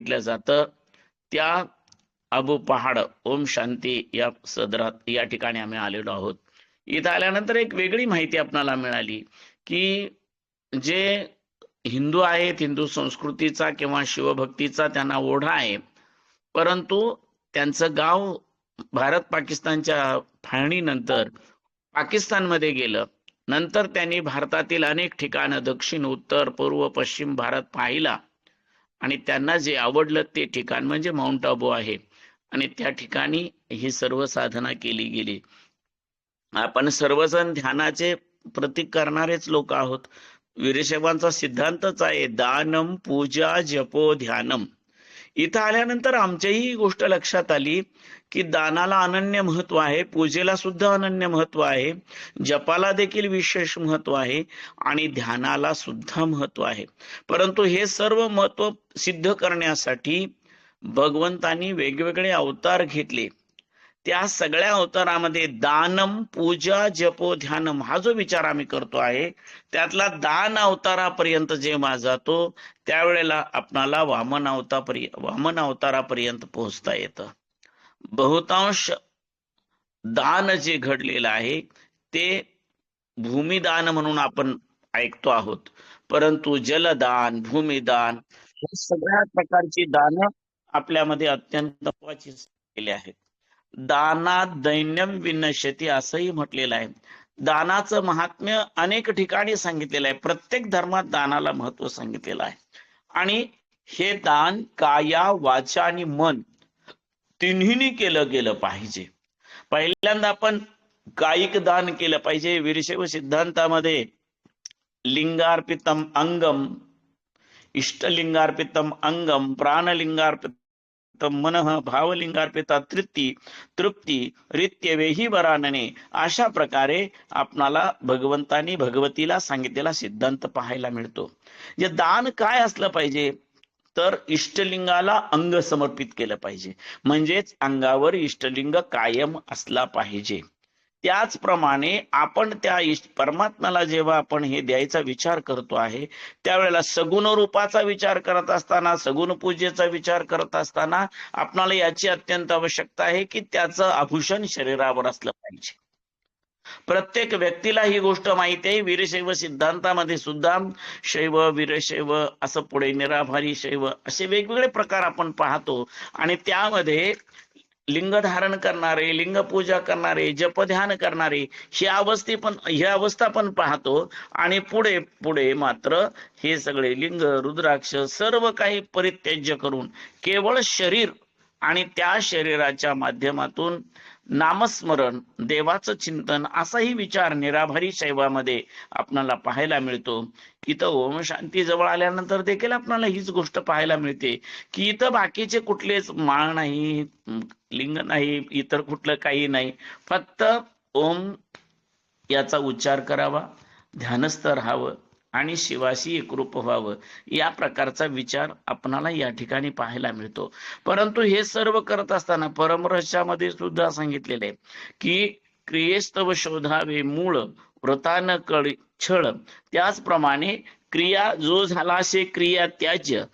जातं त्या अबू पहाड ओम शांती या सदरात या ठिकाणी आम्ही आलेलो आहोत. इथं आल्यानंतर एक वेगळी माहिती आपल्याला मिळाली की जे हिंदू आहेत, हिंदू संस्कृतीचा किंवा शिवभक्तीचा त्यांना ओढा आहे, परंतु त्यांचं गाव भारत पाकिस्तानच्या फाळणीनंतर पाकिस्तानमध्ये गेलं. नंतर त्यांनी भारतातील अनेक ठिकाणं दक्षिण, उत्तर, पूर्व, पश्चिम भारत पाहिला आणि त्यांना जे आवडलं ते ठिकाण म्हणजे माउंट आबू आहे आणि त्या ठिकाणी ही सर्व साधना केली गेली. आपण सर्वजण ध्यानाचे प्रतीक करणारेच लोक आहोत. वीरशैवांचा सिद्धांतच आहे दानम पूजा जपो ध्यानम. इथं आल्यानंतर आमच्याही ही गोष्ट लक्षात आली की दानाला अनन्य महत्व आहे, पूजेला सुद्धा अनन्य महत्व आहे, जपाला देखील विशेष महत्व आहे आणि ध्यानाला सुद्धा महत्व आहे. परंतु हे सर्व महत्व सिद्ध करण्यासाठी भगवंतांनी वेगवेगळे अवतार घेतले. त्या सगळ्या अवतारामध्ये दानम पूजा जपो ध्यानम हा जो विचार आम्ही करतो आहे त्यातला दान अवतारापर्यंत जेव्हा जातो त्यावेळेला आपणाला वामन अवतारापर्यंत पोहोचता येतं. बहुतांश दान जे घडलेलं आहे ते भूमिदान म्हणून आपण ऐकतो आहोत, परंतु जलदान, भूमिदान या सगळ्या प्रकारची दान आपल्यामध्ये अत्यंत महत्वाची केली आहेत. दानात दैन्यम विनश्यती असंही म्हटलेलं आहे. दानाचं महात्म्य अनेक ठिकाणी सांगितलेलं आहे. प्रत्येक धर्मात दानाला महत्व सांगितलेलं आहे आणि हे दान काया, वाचा आणि मन तिन्हीनी केलं गेलं पाहिजे. पहिल्यांदा आपण कायिक दान केलं पाहिजे. वीरशैव सिद्धांतामध्ये लिंगार्पितम अंगम, इष्टलिंगार्पितम अंगम, प्राणलिंगार्पितम मनः, भावलिंगार्पिता तृप्ती रित्यवेही वरानने, अशा प्रकारे आपणाला भगवंतानी भगवतीला सांगितलेला सिद्धांत पाहायला मिळतो. जे दान काय असलं पाहिजे तर इष्टलिंगाला अंग समर्पित केलं पाहिजे, म्हणजेच अंगावर इष्टलिंग कायम असला पाहिजे. त्याचप्रमाणे आपण त्या परमात्म्याला जेव्हा आपण हे द्यायचा विचार करतो आहे त्यावेळेला सगुण रूपाचा विचार करत असताना, सगुण पूजेचा विचार करत असताना आपणाला याची अत्यंत आवश्यकता आहे की त्याचं आभूषण शरीरावर असलं पाहिजे. प्रत्येक व्यक्तीला ही गोष्ट माहिती आहे. वीरशैव सिद्धांतामध्ये सुद्धा शैव, वीरशैव असं पुढे निराभारी शैव असे वेगवेगळे प्रकार आपण पाहतो आणि त्यामध्ये लिंग धारण करणारे, लिंग पूजा करणारे, जपध्यान करणारे ही अवस्था पण पाहतो आणि पुढे पुढे मात्र हे सगळे लिंग, रुद्राक्ष सर्व काही परित्याज्य करून केवळ शरीर आणि त्या शरीराच्या माध्यमातून नामस्मरण, देवाचं चिंतन असाही विचार निराभारी शैवामध्ये आपल्याला पाहायला मिळतो. इथं ओम शांती जवळ आल्यानंतर देखील आपल्याला हीच गोष्ट पाहायला मिळते की इथं बाकीचे कुठलेच माळ नाही, लिंग नाही, इतर कुठलं काही नाही, फक्त ओम याचा उच्चार करावा, ध्यानस्थ राहावं आणि शिवाशी एकरूप व्हावं या प्रकारचा विचार आपणाला या ठिकाणी पाहायला मिळतो. परंतु हे सर्व करत असताना परमरहस्यामध्ये सुद्धा सांगितलेले आहे की क्रियेस्तव शोधावे मूळ, व्रतान कळी छळ. त्याचप्रमाणे क्रिया जो झाला असे क्रिया त्याज्य,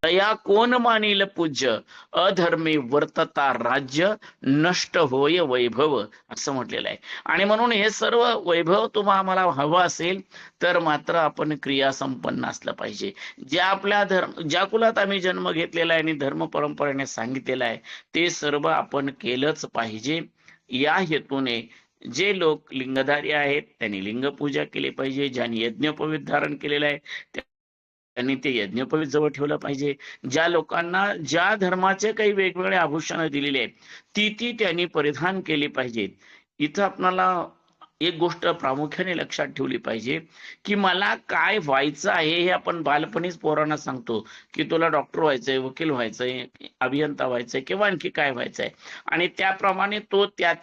तया कोण मानिल पूज्य, अधर्मे वर्तता राज्य, नष्ट होय वैभव असं म्हटलेलं आहे. आणि म्हणून हे सर्व वैभव तुम्हाला आम्हाला हवं असेल तर मात्र आपण क्रिया संपन्न असलं पाहिजे. ज्या कुलात आम्ही जन्म घेतलेला आहे आणि धर्म परंपरेने सांगितलेलं आहे ते सर्व आपण केलंच पाहिजे. या हेतूने जे लोक लिंगधारी आहेत त्यांनी लिंगपूजा केली पाहिजे. ज्यांनी यज्ञोपवीत धारण केलेलं आहे त्यांनी ते यज्ञोपवीत जवळ ठेवलं पाहिजे. ज्या लोकांना ज्या धर्माचे काही वेगवेगळे आभूषण दिलेले आहेत ती त्यांनी परिधान केली पाहिजेत. इथं आपल्याला एक गोष्ट प्रामुख्याने लक्षात ठेवली पाहिजे की मला काय व्हायचं आहे हे आपण बालपणीच पोरांना सांगतो की तुला डॉक्टर व्हायचंय, वकील व्हायचंय, अभियंता व्हायचंय किंवा आणखी काय व्हायचंय आणि त्याप्रमाणे तो त्या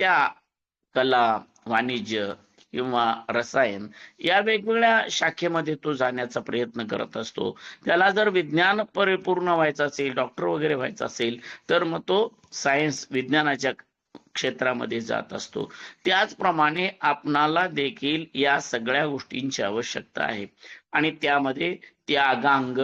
कला, वाणिज्य किंवा रसायन या वेगवेगळ्या शाखेमध्ये तो जाण्याचा प्रयत्न करत असतो. त्याला जर विज्ञान परिपूर्ण व्हायचं असेल, डॉक्टर वगैरे व्हायचं असेल तर मग तो सायन्स विज्ञानाच्या क्षेत्रामध्ये जात असतो. त्याचप्रमाणे आपणाला देखील या सगळ्या गोष्टींची आवश्यकता आहे आणि त्यामध्ये त्यागांग,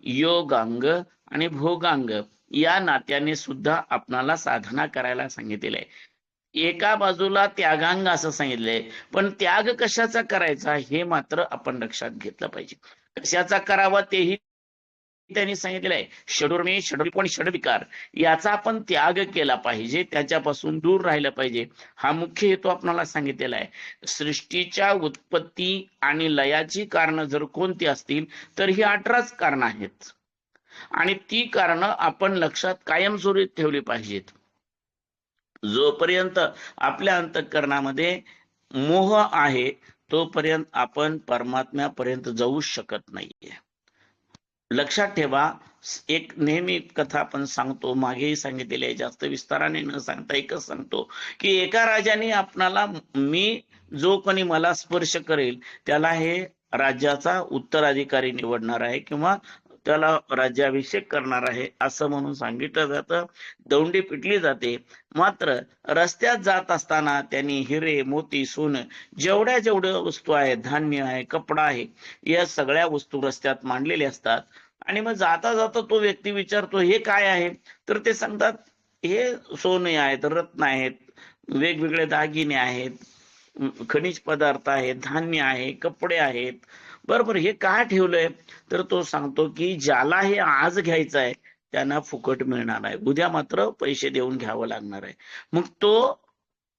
योगांग आणि भोगांग या नात्याने सुद्धा आपणाला साधना करायला सांगितलेलं आहे. एका बाजूला त्यागांग असं सांगितलंय, पण त्याग कशाचा करायचा हे मात्र आपण लक्षात घेतलं पाहिजे. कशाचा करावा तेही त्यांनी सांगितलेलं आहे. षडूर्मी, षडरूप आणि षडविकार याचा आपण त्याग केला पाहिजे, त्याच्यापासून दूर राहिलं पाहिजे. हा मुख्य हेतू आपल्याला सांगितलेला आहे. सृष्टीच्या उत्पत्ती आणि लयाची कारण जर कोणती असतील तर ही 18च कारण आहेत, आणि ती कारण आपण लक्षात कायमस्वरूपी ठेवली पाहिजेत. जोपर्यंत आपल्या अंतःकरणामध्ये मोह आहे तोपर्यंत आपण परमात्म्यापर्यंत जाऊ शकत नाहीये. लक्षात ठेवा. एक नेहमी कथा आपण सांगतो, मागेही सांगितलेली आहे, जास्त विस्ताराने न सांगता एकच सांगतो की एका राजाने आपणाला, मी जो कोणी मला स्पर्श करेल त्याला हे राज्याचा उत्तराधिकारी निवडणार आहे किंवा त्याला राज्याभिषेक करणार आहे असं म्हणून सांगितलं जातं. दौंडी पिटली जाते. मात्र रस्त्यात जात असताना त्यांनी हिरे, मोती, सोनं, जेवढ्या वस्तू आहेत, धान्य आहे, कपडा आहे, या सगळ्या वस्तू रस्त्यात मांडलेल्या असतात. आणि मग जाता जाता तो व्यक्ती विचारतो, हे काय आहे? तर ते सांगतात, हे सोने आहेत, रत्न आहेत, वेगवेगळे दागिने आहेत, खनिज पदार्थ आहेत, धान्य आहे, कपडे आहेत. बरोबर, हे का ठेवलंय? तर तो सांगतो की ज्याला हे आज घ्यायचं आहे त्यांना फुकट मिळणार आहे, उद्या मात्र पैसे देऊन घ्यावं लागणार आहे. मग तो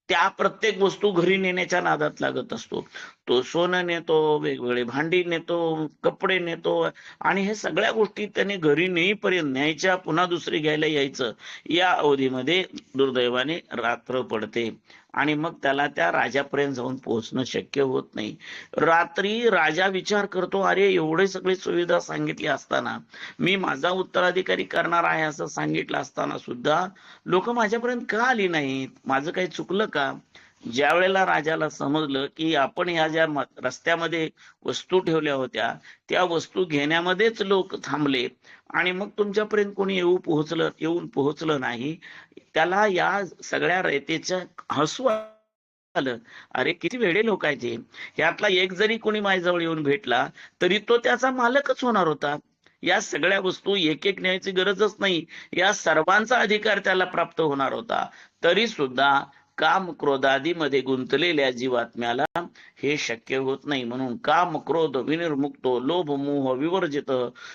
त्या प्रत्येक वस्तू घरी नेण्याच्या नादात लागत असतो. तो सोनं नेतो, वेगवेगळे भांडी नेतो, कपडे नेतो, आणि हे सगळ्या गोष्टी त्याने घरी नेईपर्यंत, न्यायच्या पुन्हा दुसरी घ्यायला यायचं, या अवधीमध्ये दुर्दैवाने रात्र पडते आणि मग त्याला त्या राजापर्यंत जाऊन पोहोचणं शक्य होत नाही. रात्री राजा विचार करतो, अरे एवढे सगळे सुविधा सांगितली असताना, मी माझा उत्तराधिकारी करणार आहे असं सांगितलं असताना सुद्धा लोक माझ्यापर्यंत का आली नाहीत? माझं काही चुकलं का? ज्या वेळेला राजाला समजलं की आपण ह्या ज्या रस्त्यामध्ये वस्तू ठेवल्या होत्या त्या वस्तू घेण्यामध्येच लोक थांबले आणि मग तुमच्यापर्यंत कोणी येऊन पोहोचलं नाही, त्याला या सगळ्या रयतेचं हसू आलं. अरे किती वेडे लोक आहेत हे. यातला एक जरी कोणी माझ्याजवळ येऊन भेटला तरी तो त्याचा मालकच होणार होता. या सगळ्या वस्तू एक एक न्यायची गरजच नाही, या सर्वांचा अधिकार त्याला प्राप्त होणार होता. तरी सुद्धा काम क्रोधादीमध्ये गुंतलेल्या जीवात्म्याला हे शक्य होत नाही. म्हणून काम क्रोध विनिर्मुक्तो लोभ मोह विवर्जित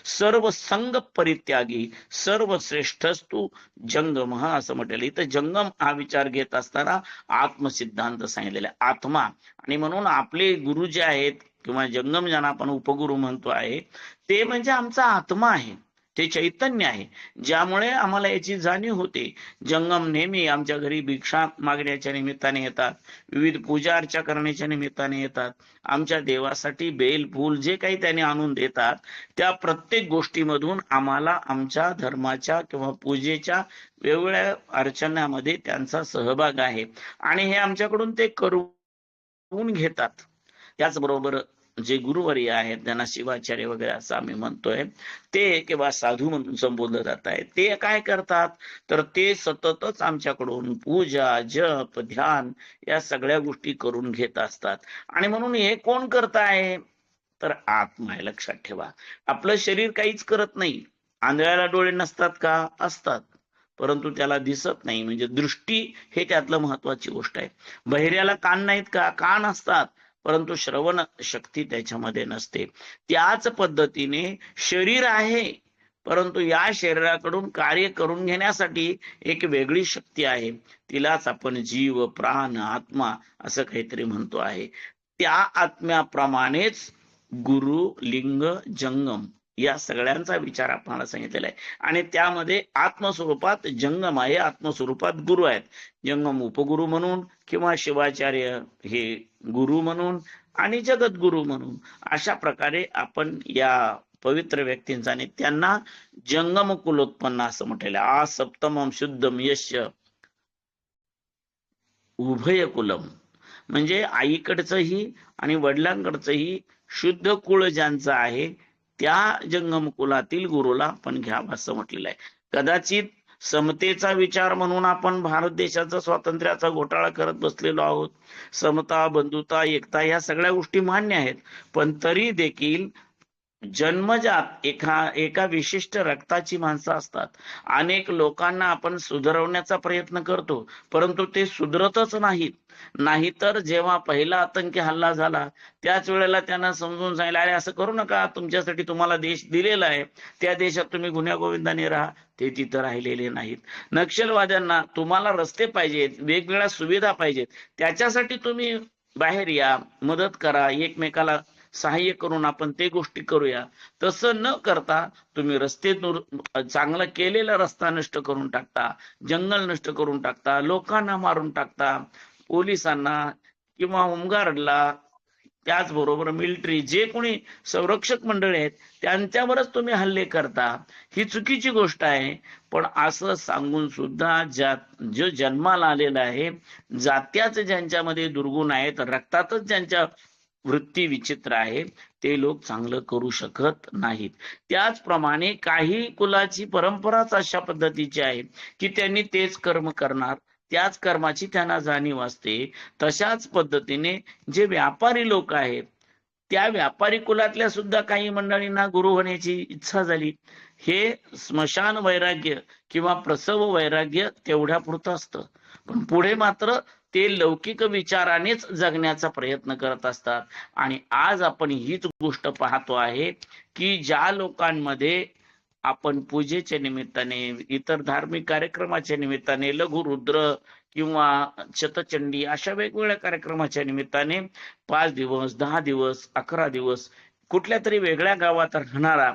सर्व संग परित्यागी सर्वश्रेष्ठस्तु जंगम असं म्हटलेलं. इथं जंगम हा विचार घेत असताना आत्मसिद्धांत सांगितलेला आत्मा. आणि म्हणून आपले गुरु जे आहेत किंवा जंगम ज्यांना आपण उपगुरु म्हणतो आहे, ते म्हणजे आमचा आत्मा आहे, ते चैतन्य आहे, ज्यामुळे आम्हाला याची जाणीव होते. जंगम नेहमी आमच्या घरी भिक्षा मागण्याच्या निमित्ताने येतात, विविध पूजा अर्चा करण्याच्या निमित्ताने येतात, आमच्या देवासाठी बेल फूल जे काही त्याने आणून देतात त्या प्रत्येक गोष्टीमधून आम्हाला आमच्या धर्माच्या किंवा पूजेच्या वेगवेगळ्या अर्चनामध्ये त्यांचा सहभाग आहे आणि हे आमच्याकडून ते करून घेतात. त्याचबरोबर जे गुरुवर्य आहेत त्यांना शिवाचार्य वगैरे असं आम्ही म्हणतोय, ते किंवा साधू म्हणून संबोधलं जात आहे, ते काय करतात तर ते सततच आमच्याकडून पूजा जप ध्यान या सगळ्या गोष्टी करून घेत असतात. आणि म्हणून हे कोण करत आहे तर आत्मा आहे. लक्षात ठेवा, आपलं शरीर काहीच करत नाही. आंधळ्याला डोळे नसतात का? असतात, परंतु त्याला दिसत नाही, म्हणजे दृष्टी हे त्यातलं महत्वाची गोष्ट आहे. बहिऱ्याला कान नाहीत का? कान असतात, परंतु श्रवण शक्ती त्याच्यामध्ये नसते. त्याच पद्धतीने शरीर आहे, परंतु या शरीराकडून कार्य करून घेण्यासाठी एक वेगळी शक्ती आहे, तिलाच आपण जीव प्राण आत्मा असं काहीतरी म्हणतो आहे. त्या आत्म्याप्रमाणेच गुरु लिंग जंगम या सगळ्यांचा विचार आपल्याला सांगितलेला आहे. आणि त्यामध्ये आत्मस्वरूपात जंगम आहे, आत्मस्वरूपात गुरु आहेत. जंगम उपगुरु म्हणून किंवा शिवाचार्य हे गुरु म्हणून आणि जगद्गुरु म्हणून, अशा प्रकारे आपण या पवित्र व्यक्तींचा आणि त्यांना जंगम कुलोत्पन्न असं म्हटलेलं आहे. आ सप्तमम शुद्धम यश्य उभय कुलम, म्हणजे आईकडचंही आणि वडिलांकडचंही शुद्ध कुळ ज्यांचं आहे त्या जंगम कुलातील गुरुला आपण घ्यावं असं म्हटलेलं आहे. कदाचित समतेचा विचार म्हणून आपण भारत देशाचा स्वातंत्र्याचा घोटाळा करत बसलेलो आहोत. समता बंधुता एकता या सगळ्या गोष्टी मान्य आहेत, पण तरी देखील जन्मजात एका विशिष्ट रक्ताची माणसं असतात. अनेक लोकांना आपण सुधारवण्याचा प्रयत्न करतो, परंतु ते सुधरतच नाहीत. नाहीतर जेव्हा पहिला आतंकी हल्ला झाला त्याच वेळेला त्यांना समजून सांगितलं, अरे असं करू नका, तुमच्यासाठी तुम्हाला देश दिलेला आहे, त्या देशात तुम्ही गुण्यागोविंदाने राहा. ते तिथं राहिलेले नाहीत. नक्षलवाद्यांना तुम्हाला रस्ते पाहिजेत, वेगवेगळ्या सुविधा पाहिजेत, त्याच्यासाठी तुम्ही बाहेर या, मदत करा, एकमेकाला सहाय्य करून आपण ते गोष्टी करूया. तसं न करता तुम्ही रस्ते चांगला केलेला रस्ता नष्ट करून टाकता, जंगल नष्ट करून टाकता, लोकांना मारून टाकता, पोलिसांना किंवा होमगार्डला, त्याचबरोबर मिलिटरी, जे कोणी संरक्षक मंडळी आहेत त्यांच्यावरच तुम्ही हल्ले करता. ही चुकीची गोष्ट आहे. पण असं सांगून सुद्धा जो जन्माला आलेला आहे, जात्याच ज्यांच्यामध्ये दुर्गुण आहेत, रक्तातच ज्यांच्या वृत्ती विचित्र आहे, ते लोक चांगलं करू शकत नाहीत. त्याचप्रमाणे काही कुलाची परंपराच अशा पद्धतीची आहे की त्यांनी तेच कर्म करणार, त्याच कर्माची त्यांना जाणीव असते. तशाच पद्धतीने जे व्यापारी लोक आहेत, त्या व्यापारी कुलातल्या सुद्धा काही मंडळींना गुरु होण्याची इच्छा झाली. हे स्मशान वैराग्य किंवा प्रसव वैराग्य तेवढ्या पुरतं असतं, पण पुढे मात्र ते लौकिक विचारानेच जगण्याचा प्रयत्न करत असतात. आणि आज आपण हीच गोष्ट पाहतो आहे की ज्या लोकांमध्ये आपण पूजेच्या निमित्ताने, इतर धार्मिक कार्यक्रमाच्या निमित्ताने, लघुरुद्र किंवा शतचंडी अशा वेगवेगळ्या कार्यक्रमाच्या निमित्ताने 5 दिवस, 10 दिवस, 11 दिवस कुठल्या तरी वेगळ्या गावात राहणारा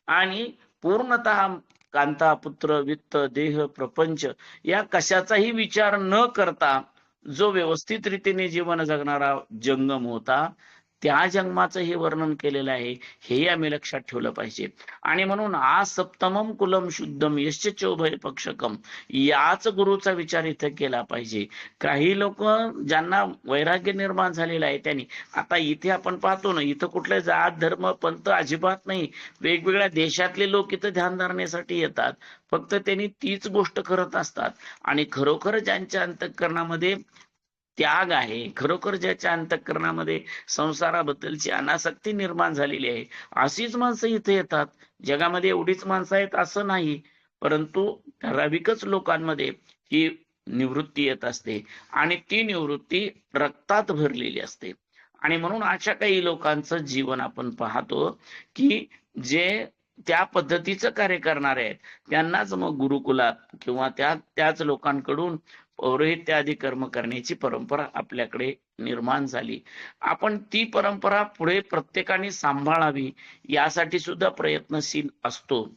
आणि पूर्णतः कांता, पुत्र, वित्त, देह, प्रपंच या कशाचाही विचार न करता जो व्यवस्थित रीतीने जीवन जगणारा जंगम होता, त्या जन्माचं हे वर्णन केलेलं आहे. हे आम्ही लक्षात ठेवलं पाहिजे. आणि म्हणून आ सप्तमम कुलम शुद्धम यश्च चोभय पक्षकम, याच गुरुचा विचार इथे केला पाहिजे. काही लोक ज्यांना वैराग्य निर्माण झालेलं आहे त्यांनी, आता इथे आपण पाहतो ना, इथं कुठले जात धर्म पंथ अजिबात नाही, वेगवेगळ्या देशातले लोक इथं ध्यान धरण्यासाठी येतात. फक्त त्यांनी तीच गोष्ट करत असतात. आणि खरोखर ज्यांच्या अंतःकरणामध्ये त्याग आहे, खरोखर ज्याच्या अंतःकरणामध्ये संसाराबद्दलची अनासक्ती निर्माण झालेली आहे, अशीच माणसं इथे येतात. जगामध्ये एवढीच माणसं आहेत असं नाही, परंतु ठराविकच लोकांमध्ये ही निवृत्ती येत असते आणि ती निवृत्ती रक्तात भरलेली असते. आणि म्हणून अशा काही लोकांचं जीवन आपण पाहतो की जे त्या पद्धतीचं कार्य करणारे आहेत, त्यांनाच मग गुरुकुलात किंवा त्याच लोकांकडून पौरोहित्य आदी कर्म करण्याची परंपरा आपल्याकडे निर्माण झाली. आपण ती परंपरा पुढे प्रत्येकाने सांभाळावी यासाठी सुद्धा प्रयत्नशील असतो.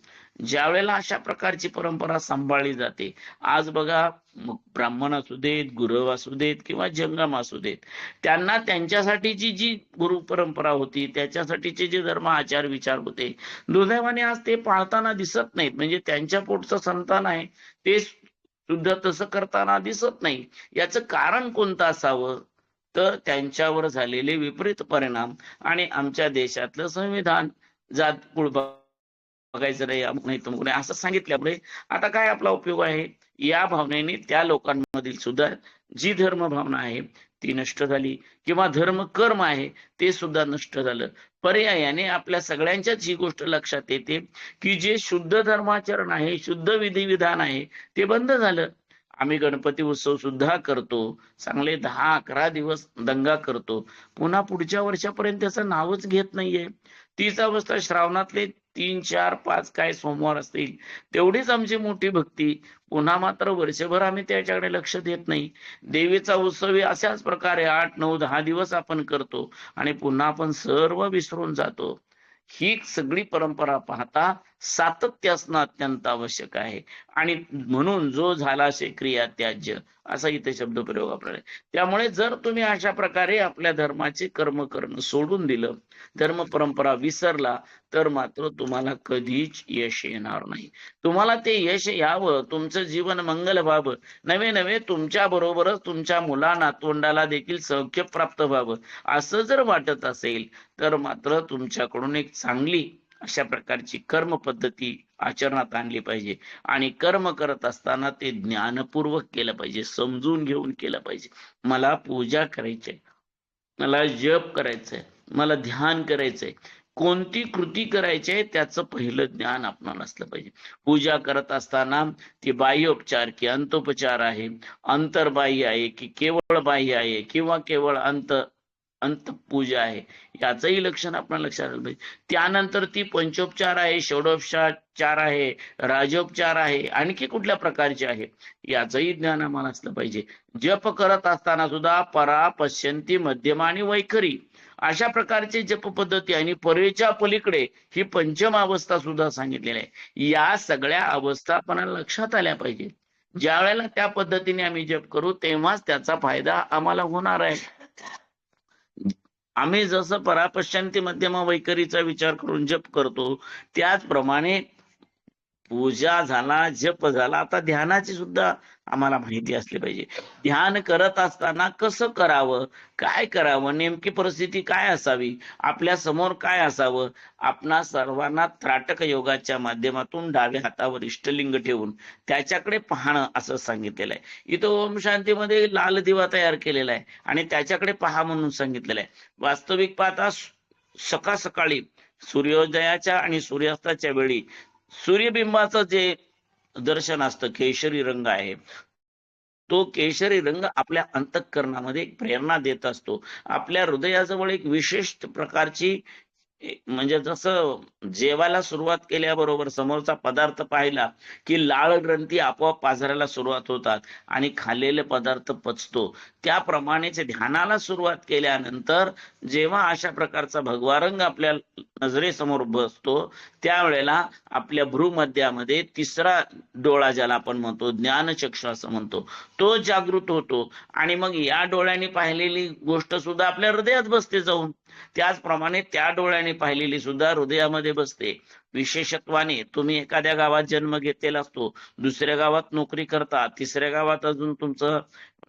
ज्या वेळेला अशा प्रकारची परंपरा सांभाळली जाते, आज बघा, ब्राह्मण असू देत, गुरव असू देत किंवा जंगम असू देत, त्यांना त्यांच्यासाठीची जी गुरु परंपरा होती, त्याच्यासाठीचे जे धर्म आचार विचार होते, दुर्दैवाने आज ते पाळताना दिसत नाहीत. म्हणजे त्यांच्या पोटचं संतान आहे ते सुद्धा तसं करताना दिसत नाही. याचं कारण कोणतं असावं? तर त्यांच्यावर झालेले विपरीत परिणाम आणि आमच्या देशातलं संविधान जात कुळ बघायचं नाही, अमुक नाही तमुक नाही असं सांगितल्यामुळे आता काय आपला उपयोग आहे? या भावनेने त्या लोकांमधील सुद्धा जी धर्म भावना आहे ती नष्ट झाली, किंवा धर्म कर्म आहे ते सुद्धा नष्ट झालं. पर्यायाने आपल्या सगळ्यांच्याच ही गोष्ट लक्षात येते की जे शुद्ध धर्माचरण आहे, शुद्ध विधिविधान आहे, ते बंद झालं. आम्ही गणपती उत्सव सुद्धा करतो, चांगले 10-11 दिवस दंगा करतो, पुन्हा पुढच्या वर्षापर्यंत त्याचं नावच घेत नाहीये. तीच अवस्था श्रावणातले 3, 4, 5 काय सोमवार असतील तेवढीच आमची मोठी भक्ती, पुन्हा मात्र वर्षभर आम्ही त्याच्याकडे लक्ष देत नाही. देवीचा उत्सव अशाच प्रकारे 8, 9, 10 दिवस आपण करतो आणि पुन्हा आपण सर्व विसरून जातो. ही सगळी परंपरा पाहता सातत्य असणं अत्यंत आवश्यक आहे. आणि म्हणून जो झाला शे क्रिया त्याज्य, असा इथे शब्द प्रयोग आपल्याला. त्यामुळे जर तुम्ही अशा प्रकारे आपल्या धर्माचे कर्म करणं सोडून दिलं, धर्म परंपरा विसरला, तर मात्र तुम्हाला कधीच यश येणार नाही. तुम्हाला ते यश यावं, तुमचं जीवन मंगल व्हावं, नवे नवे तुमच्या बरोबरच तुमच्या मुला नातवंडाला देखील सौख्य प्राप्त व्हावं, असं जर वाटत असेल तर मात्र तुमच्याकडून एक चांगली अशा प्रकारची कर्म पद्धती आचरणात आणली पाहिजे. आणि कर्म करत असताना ते ज्ञानपूर्वक केलं पाहिजे, समजून घेऊन केलं पाहिजे. मला पूजा करायची, मला जप करायचंय, मला ध्यान करायचंय, कोणती कृती करायची आहे त्याचं पहिलं ज्ञान आपणाला असलं पाहिजे. पूजा करत असताना ती बाह्योपचार की अंतोपचार आहे, अंतर्बाह्य आहे की केवळ बाह्य आहे किंवा केवळ अंत पूजा आहे, याचंही लक्षण आपल्याला लक्षात आलं पाहिजे. त्यानंतर ती पंचोपचार आहे, षोडोपचार आहे, राजोपचार आहे, आणखी कुठल्या प्रकारचे आहे याचंही ज्ञान आम्हाला असलं पाहिजे. जप करत असताना सुद्धा परा, पश्यंती, मध्यमा आणि वैखरी अशा प्रकारचे जप पद्धती आणि परेच्या पलीकडे ही पंचम अवस्था सुद्धा सांगितलेली आहे. या सगळ्या अवस्था आपल्याला लक्षात आल्या पाहिजे. ज्या वेळेला त्या पद्धतीने आम्ही जप करू तेव्हाच त्याचा फायदा आम्हाला होणार आहे. आम्ही जसं परापश्चांती मध्यमा वैखरीचा विचार करून जप करतो त्याचप्रमाणे पूजा झाला, जप झाला, आता ध्यानाची सुद्धा आम्हाला माहिती असली पाहिजे. ध्यान करत असताना कसं करावं, काय करावं, नेमकी परिस्थिती काय असावी, आपल्या समोर काय असावं. आपणा सर्वांना त्राटक योगाच्या माध्यमातून डाव्या हातावर इष्टलिंग ठेवून त्याच्याकडे पाहणं असं सांगितलेलं आहे. इथं ओम शांतीमध्ये लाल दिवा तयार केलेला आहे आणि त्याच्याकडे पहा म्हणून सांगितलेलं आहे. वास्तविक पाहता सकाळ सकाळी सूर्योदयाच्या आणि सूर्यास्ताच्या वेळी सूर्यबिंबाचं जे दर्शन असतं केशरी रंग आहे, तो केशरी रंग आपल्या अंतःकरणामध्ये एक प्रेरणा देत असतो. आपल्या हृदयाजवळ एक विशेष प्रकारची म्हणजे जसं जेवायला सुरुवात केल्याबरोबर समोरचा पदार्थ पाहिला की लाळ ग्रंथी आपोआप पाझरायला सुरुवात होतात आणि खाल्लेले पदार्थ पचतो, त्याप्रमाणेच ध्यानाला सुरुवात केल्यानंतर जेव्हा अशा प्रकारचा भगवा रंग आपल्या नजरेसमोर बसतो त्यावेळेला आपल्या भ्रूमध्यामध्ये तिसरा डोळा ज्याला आपण म्हणतो ज्ञानचक्षु असं म्हणतो, तो जागृत होतो आणि मग या डोळ्यांनी पाहिलेली गोष्ट सुद्धा आपल्या हृदयात बसते जाऊन. त्याचप्रमाणे त्या डोळ्याने पाहिलेली सुद्धा हृदयामध्ये बसते. विशेषत्वाने तुम्ही एखाद्या गावात जन्म घेतलेला असतो, दुसऱ्या गावात नोकरी करता, तिसऱ्या गावात अजून तुमचं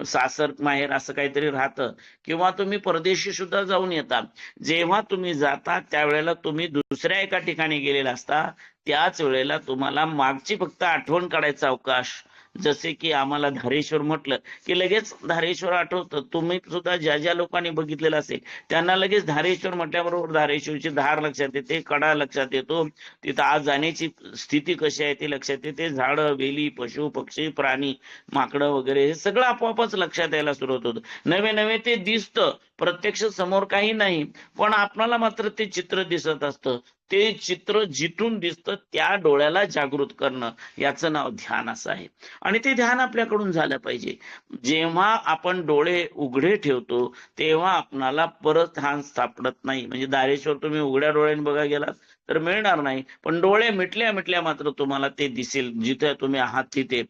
सासर माहेर असं काहीतरी राहतं किंवा तुम्ही परदेशी सुद्धा जाऊन येता. जेव्हा तुम्ही जाता त्यावेळेला तुम्ही दुसऱ्या एका ठिकाणी गेलेला असता, त्याच वेळेला तुम्हाला मागची फक्त आठवण काढायचा अवकाश. जसे की आम्हाला धारेश्वर म्हटलं की लगेच धारेश्वर आठवतं. तुम्ही सुद्धा ज्या ज्या लोकांनी बघितलेलं असेल त्यांना लगेच धारेश्वर म्हटल्याबरोबर धारेश्वरची धार लक्षात येते, कडा लक्षात येतो, तिथं आज जाण्याची स्थिती कशी आहे ते लक्षात येते, झाडं, वेली, पशु पक्षी, प्राणी, माकडं वगैरे हे सगळं आपोआपच लक्षात यायला सुरुवात होतं. नवे नवे ते दिसतं, प्रत्यक्ष समोर काही नाही पण आपणाला मात्र ते चित्र दिसत असतं. ते चित्र जिथून दिसतं त्या डोळ्याला जागृत करणं याचं नाव ध्यान असं आहे. आणि ते ध्यान आपल्याकडून झालं पाहिजे. जेव्हा आपण डोळे उघडे ठेवतो तेव्हा आपणाला परत ध्यान सापडत नाही. म्हणजे दारेश्वर तुम्ही उघड्या डोळ्याने बघा गेलात तर मिळणार नाही, पण डोळे मिटल्या मिटल्या मात्र तुम्हाला ते दिसेल. जिथे तुम्ही आहात तिथे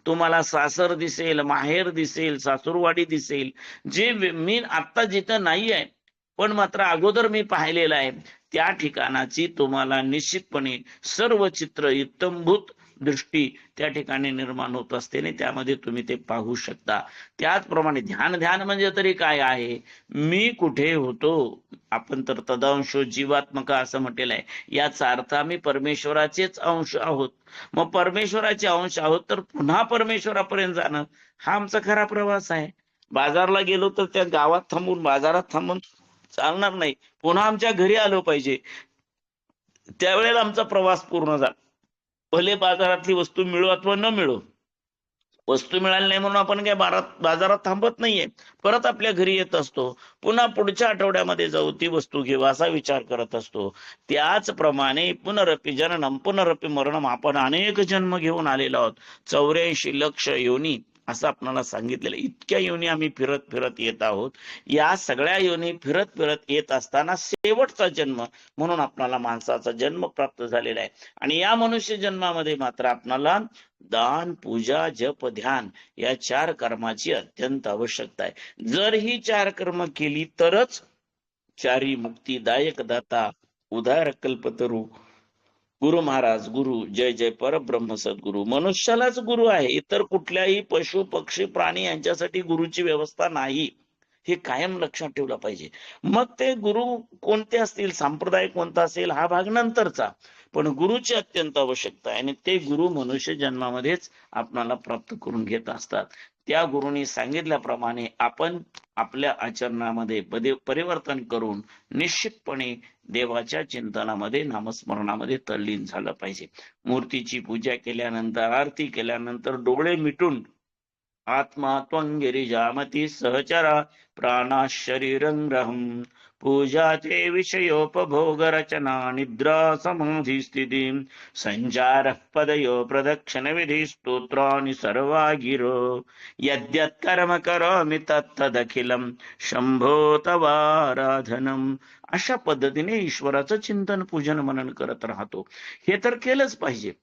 तुम्हाला सासर दिसेल, माहेर दिसेल, सासूरवाडी दिसेल, जे मी आता जिथं नाही आहे पण मात्र अगोदर मी पाहिलेलं आहे त्या ठिकाणाची तुम्हाला निश्चितपणे सर्व चित्र इत्तमभूत दृष्टी त्या ठिकाणी निर्माण होत असते आणि त्यामध्ये तुम्ही ते पाहू शकता. त्याचप्रमाणे ध्यान म्हणजे तरी काय आहे, मी कुठे होतो, आपण तर तदांशो जीवात्मक असं म्हटलेलं आहे. याचा अर्थ आम्ही परमेश्वराचेच अंश आहोत. मग परमेश्वराचे अंश आहोत तर पुन्हा परमेश्वरापर्यंत जाणं हा आमचा खरा प्रवास आहे. बाजारला गेलो तर त्या गावात थांबून बाजारात थांबून चालणार नाही, पुन्हा आमच्या घरी आलो पाहिजे, त्यावेळेला आमचा प्रवास पूर्ण झाला. भले बाजारातली वस्तू मिळो अथवा न मिळो, वस्तू मिळाली नाही म्हणून आपण काय बाजारात थांबत नाहीये, परत आपल्या घरी येत असतो, पुन्हा पुढच्या आठवड्यामध्ये जाऊ ती वस्तू घेऊ असा विचार करत असतो. त्याचप्रमाणे पुनरपि जननम पुनरपि मरणम, आपण अनेक जन्म घेऊन आलेलो आहोत. 84 लक्ष योनी असं आपल्याला सांगितलेलं. इतक्या योनी आम्ही फिरत फिरत येत आहोत. या सगळ्या योनी फिरत फिरत येत असताना शेवटचा जन्म म्हणून आपल्याला माणसाचा जन्म प्राप्त झालेला आहे. आणि या मनुष्य जन्मामध्ये मात्र आपल्याला दान, पूजा, जप, ध्यान या 4 कर्माची अत्यंत आवश्यकता आहे. जर ही 4 कर्म केली तरच चारी मुक्तीदायक दाता उदार कल्पतरू गुरु महाराज, गुरु जय जय परब्रह्म सद्गुरु मनुष्यालाच गुरु आहे. इतर कुठल्याही पशु पक्षी प्राणी यांच्यासाठी गुरुची व्यवस्था नाही, हे कायम लक्षात ठेवलं पाहिजे. मग ते गुरु कोणते असतील, संप्रदाय कोणता असेल हा भाग नंतरचा, पण गुरुची अत्यंत आवश्यकता आहे आणि ते गुरु मनुष्य जन्मामध्येच आपणाला प्राप्त करून घेत असतात. त्या गुरुनी सांगितल्याप्रमाणे आपण आपल्या आचरणामध्ये परिवर्तन करून निश्चितपणे देवाच्या चिंतनामध्ये नामस्मरणामध्ये तल्लीन झालं पाहिजे. मूर्तीची पूजा केल्यानंतर, आरती केल्यानंतर डोळे मिटून आत्मा त्वं गिरिजामती सहचरा प्राणा शरीरं पूजा ते विषयोपभोग रचना निद्रा समाधी स्थिती संचार पदयो प्रदक्षिण विधी स्तोत्रानि सर्वा गिरो यद्यत् कर्म करोमि तत्तदखिलं शंभो तवाराधनम. अशा पद्धतीने ईश्वराचं चिंतन पूजन मनन करत राहतो. हे तर केलंच पाहिजे.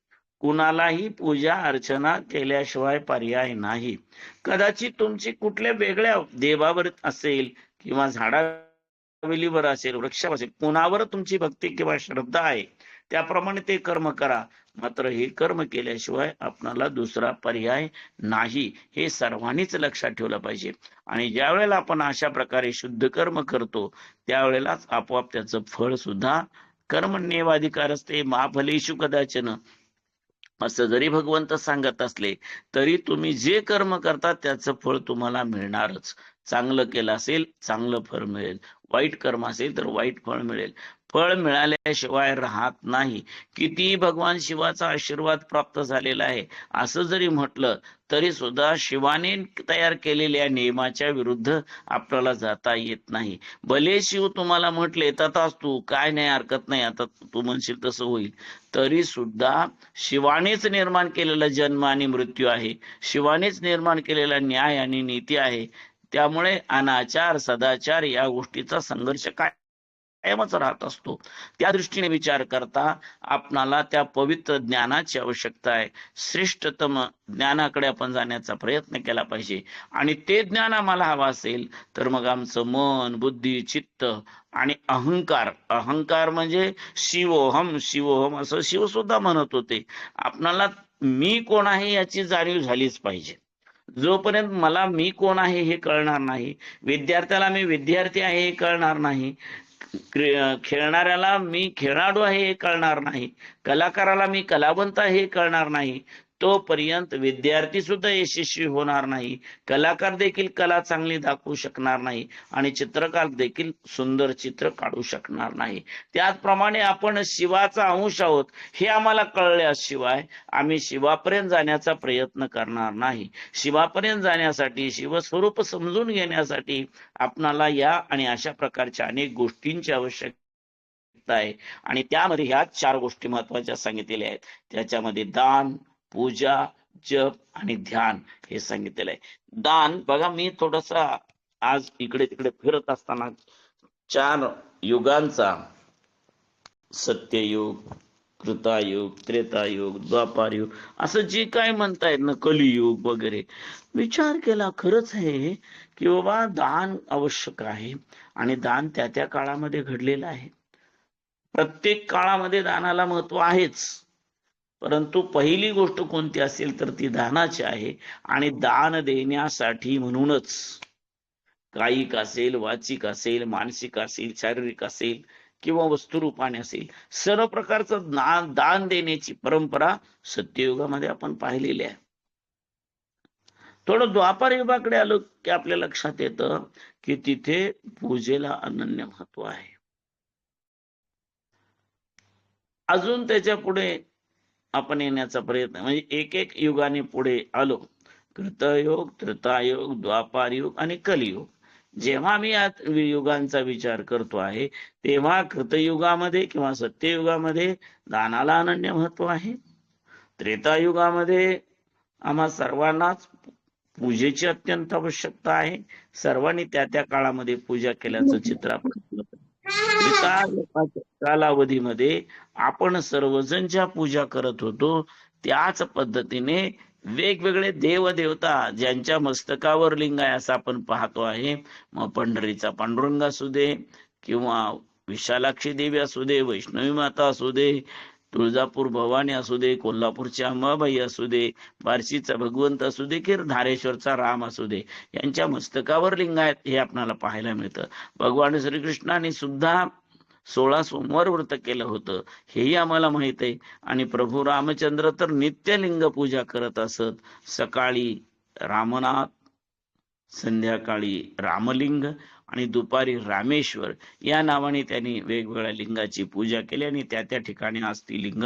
कुणालाही पूजा अर्चना केल्याशिवाय पर्याय नाही. कदाचित तुमची कुठल्या वेगळ्या देवावर असेल किंवा झाडावेलीवर असेल, वृक्षावर असेल, कुणावर तुमची भक्ती किंवा श्रद्धा आहे त्याप्रमाणे ते कर्म करा. मात्र हे कर्म केल्याशिवाय आपणाला दुसरा पर्याय नाही, हे सर्वांनीच लक्षात ठेवलं पाहिजे. आणि ज्या वेळेला आपण अशा प्रकारे शुद्ध कर्म करतो त्यावेळेलाच आपोआप त्याचं फळ सुद्धा कर्मण्येवाधिकार असते मा फलेषु कदाचन असं जरी भगवंत सांगत असले तरी तुम्ही जे कर्म करता त्याचं फळ तुम्हाला मिळणारच. चांगलं केलं असेल चांगलं फळ मिळेल, वाईट कर्म असेल तर वाईट फळ मिळेल. फळ मिळाल्याशिवाय राहत नाही. किती भगवान शिवाचा आशीर्वाद प्राप्त झालेला आहे असं जरी म्हटलं तरी सुद्धा शिवाने तयार केलेल्या नियमाच्या विरुद्ध आपल्याला जाता येत नाही. भले शिव तुम्हाला म्हटले तथास्तु, काय नाही हरकत नाही, आता तू म्हणशील तसं होईल, तरी सुद्धा शिवानेच निर्माण केलेला जन्म आणि मृत्यू आहे, शिवानेच निर्माण केलेला न्याय आणि नीती आहे. त्यामुळे अनाचार सदाचार या गोष्टीचा संघर्ष कायमच राहत असतो. त्या दृष्टीने विचार करता आपणाला त्या पवित्र ज्ञानाची आवश्यकता आहे. श्रेष्ठतम ज्ञानाकडे आपण जाण्याचा प्रयत्न केला पाहिजे. आणि ते ज्ञान आम्हाला हवं असेल तर मग आमचं मन, बुद्धी, चित्त आणि अहंकार म्हणजे शिवोहम शिवोहम असं शिव सुद्धा म्हणत होते. आपणाला मी कोण आहे याची जाणीव झालीच पाहिजे. जोपर्यंत मला मी कोण आहे हे कळणार नाही, विद्यार्थ्याला मी विद्यार्थी आहे हे कळणार नाही, खेळणाऱ्याला मी खेळाडू आहे हे कळणार नाही, कलाकाराला मी कलावंत आहे हे कळणार नाही, तोपर्यंत विद्यार्थी सुद्धा यशस्वी होणार नाही, कलाकार देखील कला चांगली दाखवू शकणार नाही आणि चित्रकार देखील सुंदर चित्र काढू शकणार नाही. त्याचप्रमाणे आपण शिवाचा अंश आहोत हे आम्हाला कळल्याशिवाय आम्ही शिवापर्यंत जाण्याचा प्रयत्न करणार नाही. शिवापर्यंत जाण्यासाठी, शिवस्वरूप समजून घेण्यासाठी आपणाला या आणि अशा प्रकारच्या अनेक गोष्टींची आवश्यकता आहे. आणि त्यामध्ये ह्या 4 गोष्टी महत्वाच्या सांगितलेल्या आहेत. त्याच्यामध्ये दान, पूजा, जप आणि ध्यान हे सांगितलेलं आहे. दान बघा, मी थोडासा आज इकडे तिकडे फिरत असताना 4 युगांचा, सत्ययुग, कृतायुग, त्रेतायुग, द्वापारयुग असं जे काय म्हणतायत ना, कलियुग वगैरे, विचार केला खरंच आहे की बाबा दान आवश्यक आहे आणि दान त्या त्या काळामध्ये घडलेलं आहे. प्रत्येक काळामध्ये दानाला महत्व आहेच, परंतु पहिली गोष्ट कोणती असेल तर ती दानाची आहे. आणि दान देण्यासाठी म्हणूनच कायिक असेल, वाचिक असेल, मानसिक असेल, शारीरिक असेल किंवा वस्तुरूपाने असेल, सर्व प्रकारचं दान देण्याची परंपरा सत्ययुगामध्ये आपण पाहिलेली आहे. थोडं द्वापार युगाकडे आलो की आपल्या लक्षात येतं की तिथे पूजेला अनन्य महत्व आहे. अजून त्याच्या पुढे आपण येण्याचा प्रयत्न, म्हणजे एक युगाने पुढे आलो, कृतयुग, त्रेतायुग, द्वापार युग आणि कलियुग. जेव्हा आम्ही या युगांचा विचार करतो आहे तेव्हा कृतयुगामध्ये किंवा सत्ययुगामध्ये दानाला अनन्य महत्व आहे. त्रेतायुगामध्ये आम्हा सर्वांनाच पूजेची अत्यंत आवश्यकता आहे. सर्वांनी त्या त्या काळामध्ये पूजा केल्याचं चित्र आपण कालावधीमध्ये आपण सर्वजण ज्या पूजा करत होतो त्याच पद्धतीने वेगवेगळे देवदेवता ज्यांच्या मस्तकावर लिंग आहे असं आपण पाहतो आहे. मग पंढरीचा पांडुरंग असू दे किंवा विशालाक्षी देवी असू दे, वैष्णवी माता असू दे, तुळजापूर भवानी असू दे, कोल्हापूरची अंबाबाई असू दे, बार्शीचा भगवंत असू दे की धारेश्वरचा राम असू दे, यांच्या मस्तकावर लिंग आहेत हे आपल्याला पाहायला मिळतं. भगवान श्रीकृष्णाने सुद्धा 16 सोमवार व्रत केलं होतं हेही आम्हाला माहित आहे. आणि प्रभू रामचंद्र तर नित्य लिंग पूजा करत असत. सकाळी रामनाथ, संध्याकाळी रामलिंग आणि दुपारी रामेश्वर या नावाने त्यांनी वेगवेगळ्या लिंगाची पूजा केली आणि त्या त्या ठिकाणी आज ती लिंग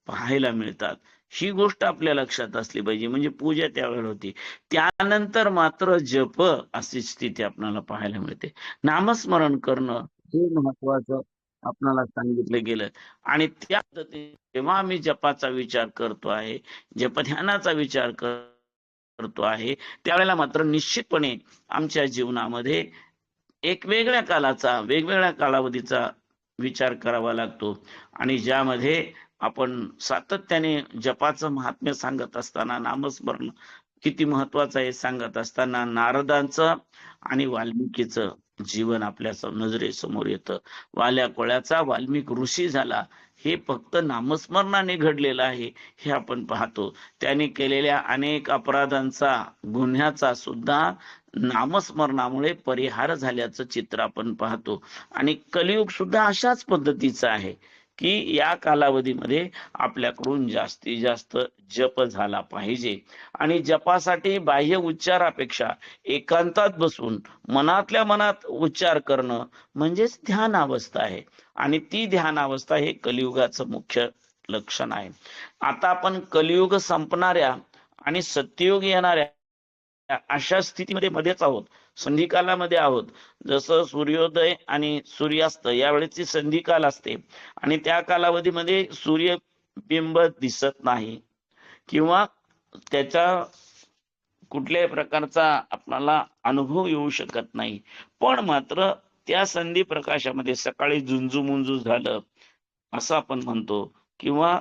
पाहायला मिळतात. ही गोष्ट आपल्या लक्षात असली पाहिजे. म्हणजे पूजा त्यावेळेला होती. त्यानंतर मात्र जप अशी स्थिती आपल्याला पाहायला मिळते. नामस्मरण करणं हे महत्वाचं आपल्याला सांगितलं गेलं. आणि त्या पद्धतीने जेव्हा आम्ही जपाचा विचार करतो आहे, जपध्यानाचा विचार करतो आहे, त्यावेळेला मात्र निश्चितपणे आमच्या जीवनामध्ये एक वेगळ्या कालाचा, वेगवेगळ्या कालावधीचा विचार करावा लागतो. आणि ज्यामध्ये आपण सातत्याने जपाचं महात्म्य सांगत असताना, नामस्मरण किती महत्वाचं आहे सांगत असताना, नारदांचं आणि वाल्मिकीचं जीवन आपल्या नजरेसमोर येतं. वाल्या कोळ्याचा वाल्मिक ऋषी झाला हे फक्त नामस्मरणाने घडलेलं आहे हे आपण पाहतो. त्यांनी केलेल्या अनेक अपराधांचा, गुन्ह्याचा सुद्धा नामस्मरणामुळे परिहार झाल्याचं चित्र आपण पाहतो. आणि कलियुग सुद्धा अशाच पद्धतीचं आहे की या कालावधीमध्ये आपल्याकडून जास्तीत जास्त जप झाला पाहिजे. आणि जपासाठी बाह्य उच्चारापेक्षा एकांतात बसून मनातल्या मनात उच्चार करणं म्हणजेच ध्यान अवस्था आहे. आणि ती ध्यान अवस्था हे कलियुगाचं मुख्य लक्षण आहे. आता आपण कलियुग संपणाऱ्या आणि सत्ययुग येणाऱ्या अशा स्थितीमध्ये मध्येच आहोत, संधिकालामध्ये आहोत. जसं सूर्योदय आणि सूर्यास्त यावेळेची संधिकाल असते आणि त्या कालावधीमध्ये सूर्यबिंब दिसत नाही किंवा त्याच्या कुठल्याही प्रकारचा आपल्याला अनुभव येऊ शकत नाही. पण मात्र त्या संधी प्रकाशामध्ये सकाळी झुंजू झालं असं आपण म्हणतो किंवा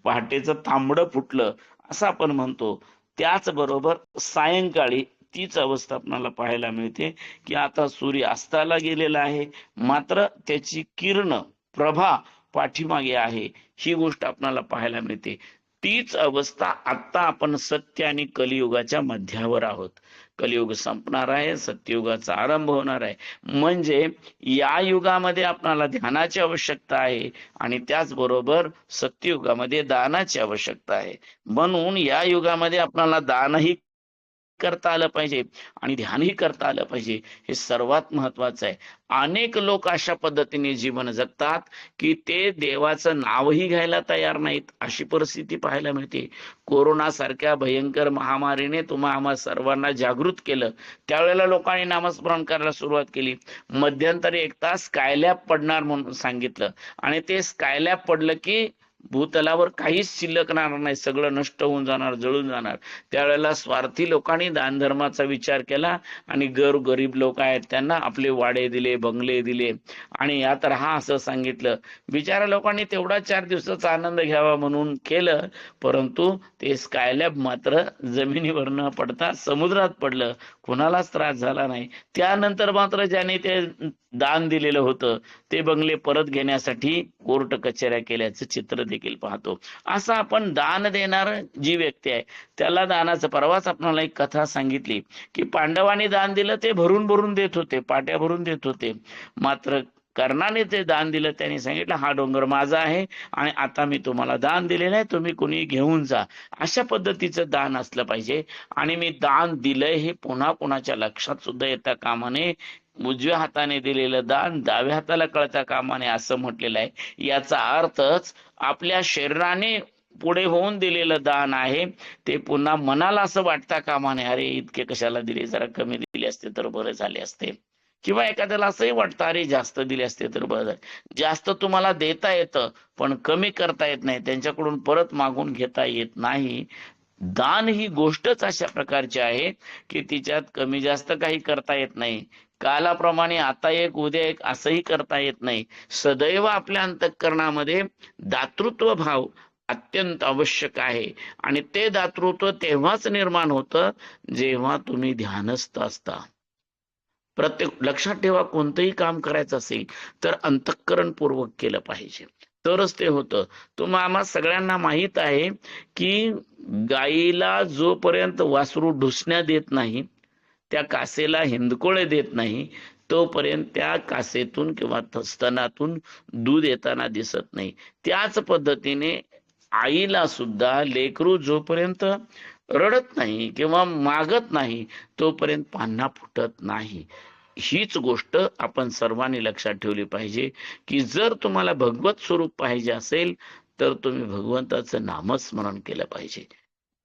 पहाटेचं तांबडं फुटलं असं आपण म्हणतो. त्याचबरोबर सायंकाळी तीच अवस्था आपल्याला पाहायला मिळते की आता सूर्य अस्ताला गेलेला आहे, मात्र त्याची किरण, प्रभा पाठीमागे आहे. ही गोष्ट आपल्याला पाहायला मिळते. तीच अवस्था आता आपण सत्य आणि कलियुगाच्या मध्यावर आहोत. कलियुग संपणार आहे, सत्ययुगाचा आरंभ होणार आहे. म्हणजे या युगामध्ये आपल्याला ध्यानाची आवश्यकता आहे आणि त्याचबरोबर सत्ययुगामध्ये दानाची आवश्यकता आहे. म्हणून या युगामध्ये आपल्याला दानही करता आलं पाहिजे आणि ध्यानही करता आलं पाहिजे. हे सर्वात महत्वाचं आहे. अनेक लोक अशा पद्धतीने जीवन जगतात की ते देवाचं नावही घ्यायला तयार नाहीत, अशी परिस्थिती पाहायला मिळते. कोरोना सारख्या भयंकर महामारीने आम्हा सर्वांना जागृत केलं. त्यावेळेला लोकांनी नामस्मरण करायला सुरुवात केली. मध्यंतरी 1 तास स्कायलॅब पडणार म्हणून सांगितलं आणि ते स्कायलॅब पडलं की भूतलावर काहीच शिल्लक राहणार नाही, सगळं नष्ट होऊन जाणार, जळून जाणार. त्यावेळेला स्वार्थी लोकांनी दान धर्माचा विचार केला आणि गरीब लोक आहेत त्यांना आपले वाडे दिले, बंगले दिले आणि यात राहा असं सांगितलं. बिचारा लोकांनी तेवढा 4 दिवसाचा आनंद घ्यावा म्हणून केलं, परंतु ते स्कायलॅब मात्र जमिनीवर न पडता समुद्रात पडलं, कोणालाच त्रास झाला नाही. त्यानंतर मात्र ज्याने ते दान दिलेलं होतं ते बंगले परत घेण्यासाठी कोर्ट कचेऱ्या केल्याचं चित्र देखील पाहतो. असं आपण दान देणार जी व्यक्ती आहे त्याला दानाचं, परवाच आपल्याला एक कथा सांगितली की पांडवांनी दान दिलं ते भरून देत होते, पाट्या भरून देत होते. मात्र कर्णाने ते दान दिलं, त्यांनी सांगितलं हा डोंगर माझा आहे आणि आता मी तुम्हाला दान दिलेलं आहे, तुम्ही कोणी घेऊन जा. अशा पद्धतीचं दान असलं पाहिजे. आणि मी दान दिलंय हे पुन्हा कोणाच्या लक्षात सुद्धा येता कामा नये. उजव्या हाताने दिलेलं दान डाव्या हाताला कळता कामा नये असं म्हटलेलं आहे. याचा अर्थच आपल्या शरीराने पुढे होऊन दिलेलं दान आहे ते पुन्हा मनाला असं वाटता कामा नये, अरे इतके कशाला दिले, जरा कमी दिले असते तर बरे झाले असते. किंवा एखाद्याला असंही वाटतं अरे जास्त दिले असते तर बरं झालं. जास्त तुम्हाला देता येतं पण कमी करता येत नाही, त्यांच्याकडून परत मागून घेता येत नाही. दान ही गोष्टच अशा प्रकारची आहे की तिच्यात कमी जास्त काही करता येत नाही. कालाप्रमाणे आता एक उद्या एक असंही करता येत नाही. सदैव आपल्या अंतःकरणामध्ये दातृत्व भाव अत्यंत आवश्यक आहे आणि ते दातृत्व तेव्हाच निर्माण होतं जेव्हा तुम्ही ध्यानस्थ असता. प्रत्येक लक्षात ठेवा, कोणतंही काम करायचं असेल तर अंतःकरणपूर्वक केलं पाहिजे, तरच ते होतं. आम्हा सगळ्यांना माहित आहे की गाईला जोपर्यंत वासरू ढुसण्या देत नाही, त्या कासेला हिंदकोळे देत नाही, तोपर्यंत त्या कासेतून किंवा स्तनातून दूध येताना दिसत नाही. त्याच पद्धतीने आईला सुद्धा लेकरू जोपर्यंत रडत नाही किंवा मागत नाही तोपर्यंत पान्हा फुटत नाही. हीच गोष्ट आपण सर्वांनी लक्षात ठेवली पाहिजे की जर तुम्हाला भगवत स्वरूप पाहिजे असेल तर तुम्ही भगवंताचं नामस्मरण केलं पाहिजे,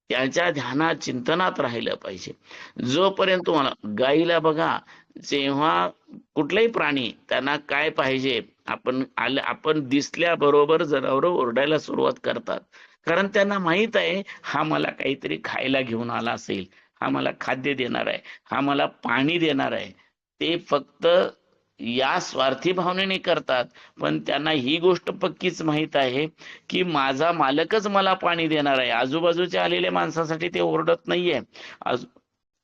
त्याच्या ध्यानात चिंतनात राहिलं पाहिजे. जोपर्यंत तुम्हाला गाईला बघा, जेव्हा कुठलाही प्राणी त्यांना काय पाहिजे आपण दिसल्याबरोबर जनावर ओरडायला सुरुवात करतात, कारण त्यांना माहित आहे हा मला काहीतरी खायला घेऊन आला असेल, हा मला खाद्य देणार आहे, हा मला पाणी देणार आहे. ते फक्त या स्वार्थी भावनेने करतात, पण त्यांना ही गोष्ट पक्कीच माहित आहे की माझा मालकच मला पाणी देणार आहे. आजूबाजूच्या आलेल्या माणसासाठी ते ओरडत नाहीये.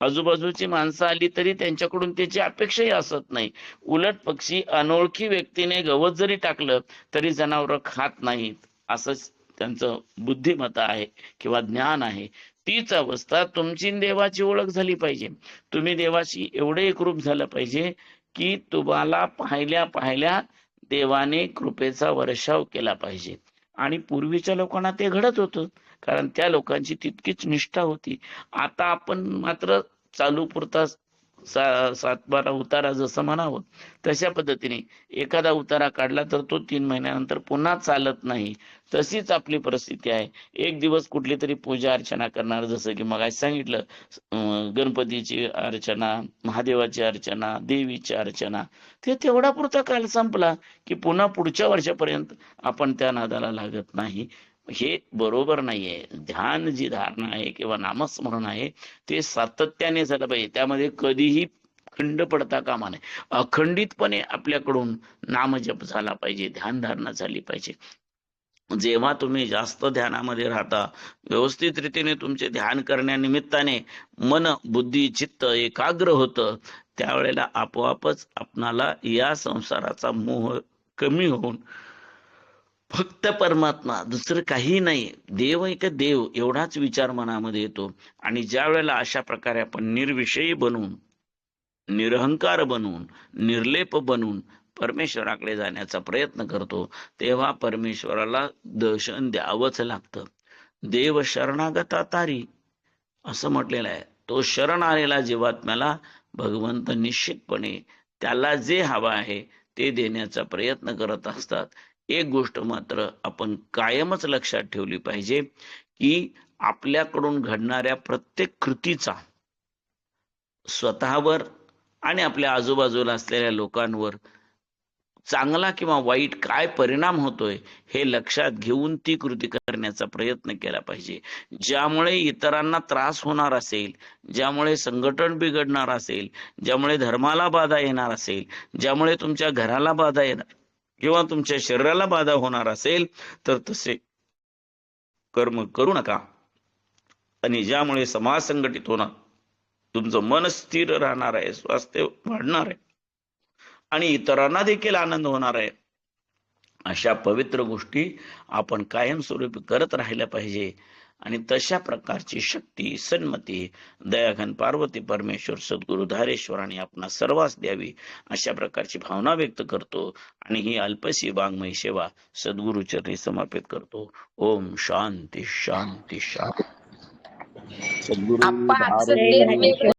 आजूबाजूची माणसं आली तरी त्यांच्याकडून त्याची अपेक्षाही असत नाही. उलट पक्षी अनोळखी व्यक्तीने गवत जरी टाकलं तरी जनावर खात नाहीत, असंच त्यांचं बुद्धिमत्ता आहे किंवा ज्ञान आहे. तीच अवस्था तुमची देवाची ओळख झाली पाहिजे. तुम्ही देवाशी एवढे एकरूप झालं पाहिजे की तुम्हाला पाहिल्या पाहिल्या देवाने कृपेचा वर्षाव केला पाहिजे. आणि पूर्वीच्या लोकांना ते घडत होतं, कारण त्या लोकांची तितकीच निष्ठा होती. आता आपण मात्र चालू पुरता 7-12 उतारा जसं म्हणावं तशा पद्धतीने एखादा उतारा काढला तर तो 3 महिन्यानंतर पुन्हा चालत नाही. तशीच आपली परिस्थिती आहे. एक दिवस कुठली तरी पूजा अर्चना करणार, जसं की मग सांगितलं, गणपतीची अर्चना, महादेवाची अर्चना, देवीची अर्चना, ते तेवढा पुरता काल संपला की पुन्हा पुढच्या वर्षापर्यंत आपण त्या नादाला लागत नाही. हे बरोबर नाहीये. ध्यान जी धारणा आहे किंवा नामस्मरण आहे ते सातत्याने झालं पाहिजे. त्यामध्ये कधीही खंड पडता कामा नये. अखंडितपणे आपल्याकडून नामजप झाला पाहिजे, ध्यान धारणा झाली पाहिजे. जेव्हा तुम्ही जास्त ध्यानामध्ये राहता, व्यवस्थित रीतीने तुमचे ध्यान करण्यानिमित्ताने मन, बुद्धी, चित्त एकाग्र होतं, त्यावेळेला आपोआपच आपणाला या संसाराचा मोह कमी होऊन फक्त परमात्मा, दुसरं काही नाही, देव एक देव एवढाच विचार मनामध्ये येतो. आणि ज्या वेळेला अशा प्रकारे आपण निर्विषयी बनून, निरहंकार बनून, निर्लेप बनून परमेश्वराकडे जाण्याचा प्रयत्न करतो, तेव्हा परमेश्वराला दर्शन द्यावंच लागतं. देव शरणागता तारी असं म्हटलेलं आहे. तो शरण आलेला जीवात्म्याला भगवंत निश्चितपणे त्याला जे हवं आहे ते देण्याचा प्रयत्न करत असतात. एक गोष्ट मात्र आपण कायमच लक्षात ठेवली पाहिजे की आपल्याकडून घडणाऱ्या प्रत्येक कृतीचा स्वतःवर आणि आपल्या आजूबाजूला असलेल्या लोकांवर चांगला किंवा वाईट काय परिणाम होतोय हे लक्षात घेऊन ती कृती करण्याचा प्रयत्न केला पाहिजे. ज्यामुळे इतरांना त्रास होणार असेल, ज्यामुळे संघटन बिघडणार असेल, ज्यामुळे धर्माला बाधा येणार असेल, ज्यामुळे तुमच्या घराला बाधा येणार किंवा तुमच्या शरीराला बाधा होणार असेल तर तसे कर्म करू नका. आणि ज्यामुळे समाज संघटित होणार, तुमचं मन स्थिर राहणार आहे, स्वास्थ्य वाढणार आहे आणि इतरांना देखील आनंद होणार आहे, अशा पवित्र गोष्टी आपण कायमस्वरूपी करत राहिल्या पाहिजे. आणि तशा प्रकारची शक्ती, सन्मती दयाघन पार्वती परमेश्वर सद्गुरु धारेश्वराने आपणा सर्वांस द्यावी अशा प्रकारची भावना व्यक्त करतो आणि ही अल्पशी वाङ्मयी सेवा सद्गुरु चरणी समर्पित करतो. ओम शांती शांती शांती. सद्गुरु आप्पा आजचं धारेश्वर तेच